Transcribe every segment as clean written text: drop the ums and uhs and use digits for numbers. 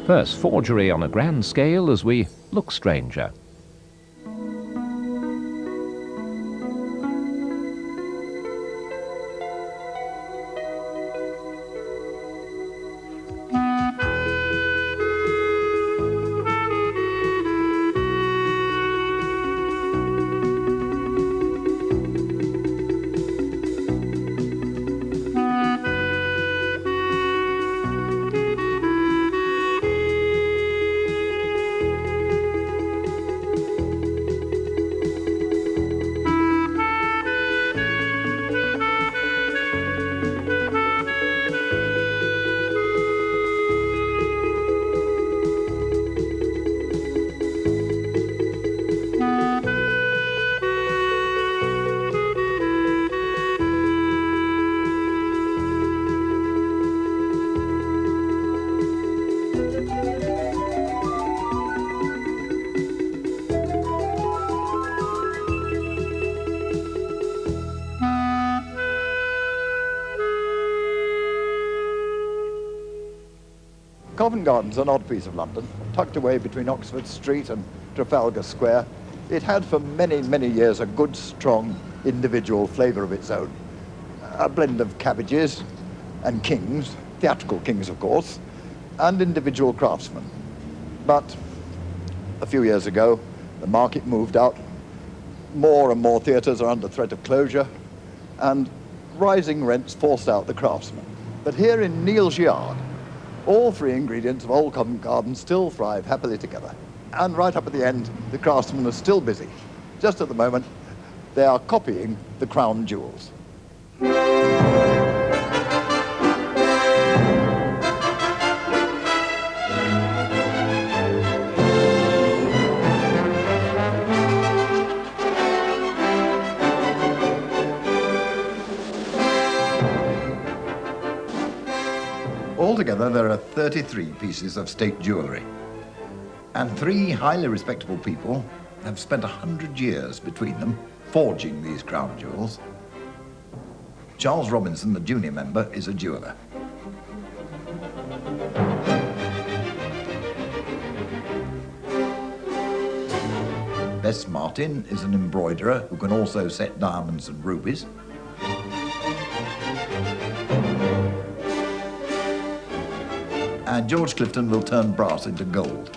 First forgery on a grand scale as we look stranger. Covent Garden's an odd piece of London, tucked away between Oxford Street and Trafalgar Square. It had for many, many years a good, strong, individual flavour of its own. A blend of cabbages and kings, theatrical kings of course, and individual craftsmen. But a few years ago, the market moved out. More and more theatres are under threat of closure, and rising rents forced out the craftsmen. But here in Neal's Yard, all three ingredients of old Covent Garden still thrive happily together. And right up at the end, the craftsmen are still busy. Just at the moment, they are copying the crown jewels. Altogether, there are 33 pieces of state jewellery. And three highly respectable people have spent 100 years between them forging these crown jewels. Charles Robinson, the junior member, is a jeweller. Bess Martin is an embroiderer who can also set diamonds and rubies. And George Clifton will turn brass into gold.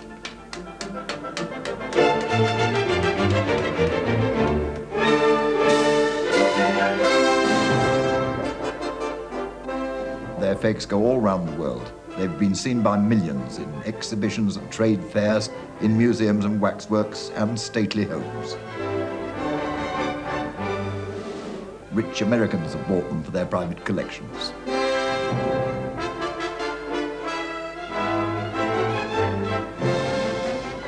Their effects go all around the world. They've been seen by millions in exhibitions and trade fairs, in museums and waxworks and stately homes. Rich Americans have bought them for their private collections.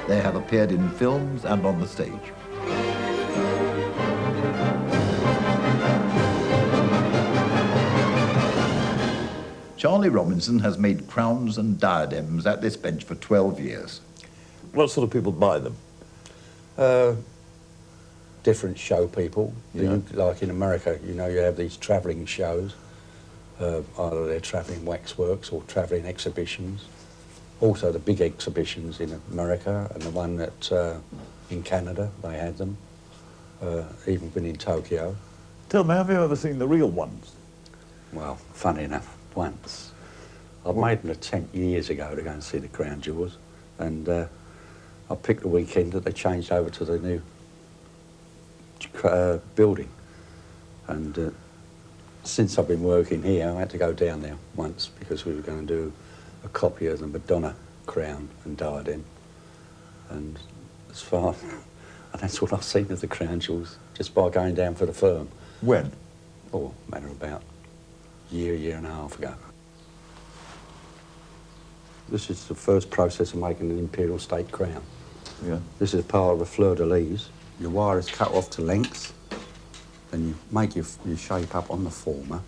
They have appeared in films and on the stage. Charlie Robinson has made crowns and diadems at this bench for 12 years. What sort of people buy them? Different show people. Yeah. Like in America, you know, you have these travelling shows. Either they're travelling waxworks or travelling exhibitions. Also the big exhibitions in America, and the one that in Canada, they had them. Even been in Tokyo. Tell me, have you ever seen the real ones? Well, funny enough, once. I made an attempt years ago to go and see the crown jewels, and I picked the weekend that they changed over to the new building. And since I've been working here, I had to go down there once because we were going to do a copy of the Madonna crown and diadem. And as far, and that's all I've seen of the crown jewels, just by going down for the firm. When? Oh, matter of about a year and a half ago. This is the first process of making an imperial state crown. Yeah. This is part of a fleur-de-lis. Your wire is cut off to length, then you make your shape up on the former.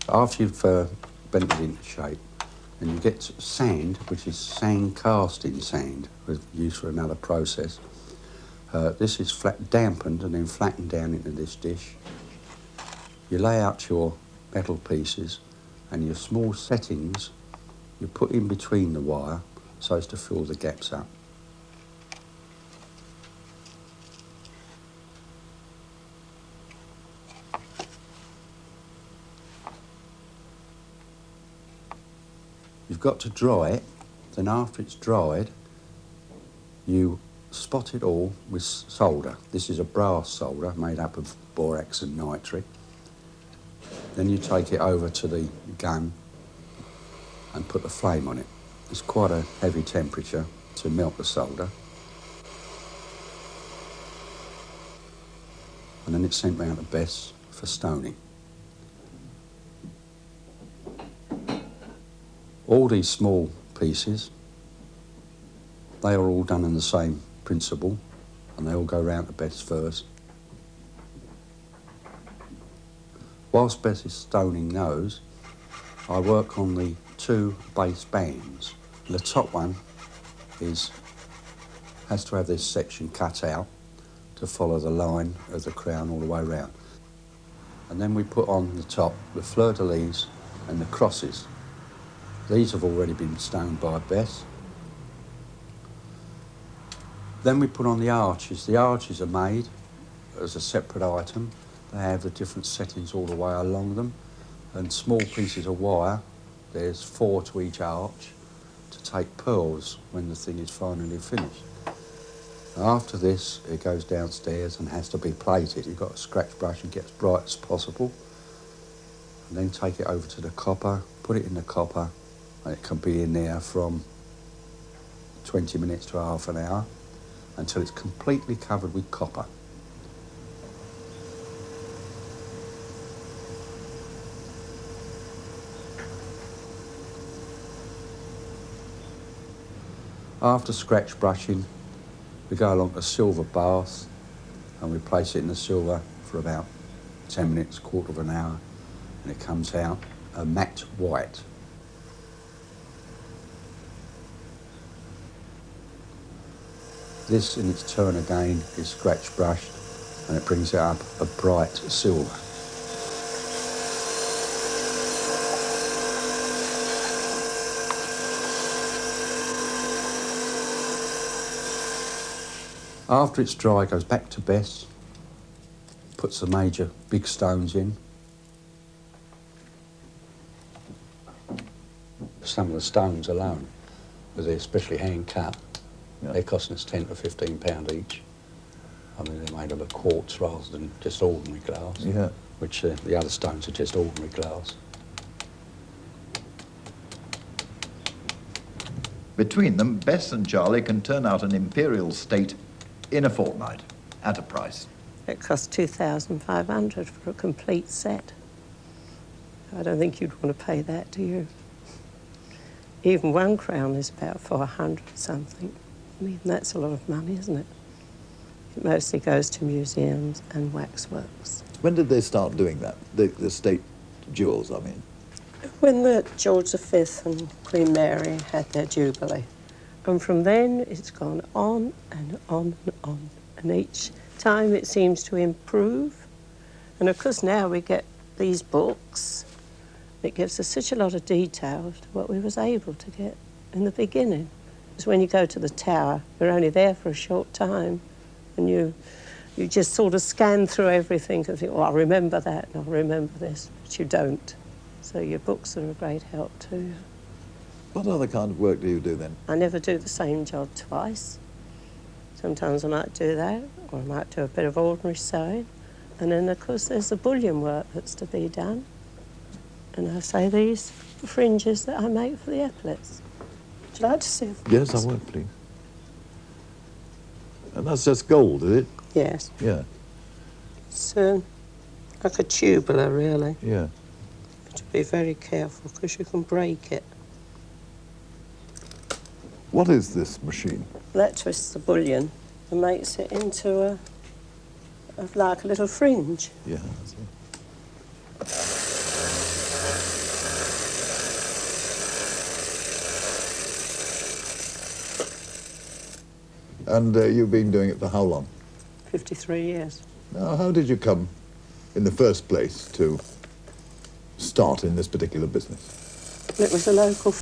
After you've bent it into shape, and you get sand, which is sand casting sand, used for another process. This is dampened and then flattened down into this dish. You lay out your metal pieces and your small settings you put in between the wire so as to fill the gaps up. You've got to dry it, then after it's dried, you spot it all with solder. This is a brass solder made up of borax and nitric. Then you take it over to the gun and put the flame on it. It's quite a heavy temperature to melt the solder. And then it's sent round to Bess for stoning. All these small pieces, they are all done in the same principle, and they all go round to Bess first. Whilst Bess is stoning those, I work on the two base bands. The top one has to have this section cut out to follow the line of the crown all the way round. And then we put on the top the fleur-de-lis and the crosses. These have already been stoned by Bess. Then we put on the arches. The arches are made as a separate item. They have the different settings all the way along them, and small pieces of wire. There's 4 to each arch to take pearls when the thing is finally finished. After this, it goes downstairs and has to be plated. You've got a scratch brush and get as bright as possible, and then take it over to the copper, put it in the copper, and it can be in there from 20 minutes to half an hour until it's completely covered with copper. After scratch brushing, we go along to silver bath and we place it in the silver for about 10 minutes, quarter of an hour, and it comes out a matte white. This, in its turn again, is scratch brushed and it brings it up a bright silver. After it's dry, it goes back to Bess, puts the major big stones in. Some of the stones alone, because they're especially hand cut, they're costing us £10 to £15 each. I mean, they're made of a quartz rather than just ordinary glass, which the other stones are just ordinary glass. Between them, Bess and Charlie can turn out an imperial state in a fortnight, at a price. It costs $2,500 for a complete set. I don't think you'd want to pay that, do you? Even one crown is about 400 something. I mean, that's a lot of money, isn't it? It mostly goes to museums and waxworks. When did they start doing that? The state jewels, I mean? When the George V and Queen Mary had their jubilee. And from then, it's gone on and on and on. And each time it seems to improve. And of course now we get these books. It gives us such a lot of detail to what we was able to get in the beginning. Because when you go to the tower, you're only there for a short time. And you just sort of scan through everything and think, oh, I'll remember that and I'll remember this. But you don't. So your books are a great help too. What other kind of work do you do then? I never do the same job twice. Sometimes I might do that, or I might do a bit of ordinary sewing. And then, of course, there's the bullion work that's to be done. And I say these fringes that I make for the epaulets. Would you like to see them? Yes, I would, please. And that's just gold, is it? Yes. Yeah. It's like a tubular, really. Yeah. You have to be very careful, because you can break it. What is this machine? That twists the bullion and makes it into like a little fringe. Yeah, I see. And you've been doing it for how long? 53 years. Now, how did you come, in the first place, to start in this particular business? It was a local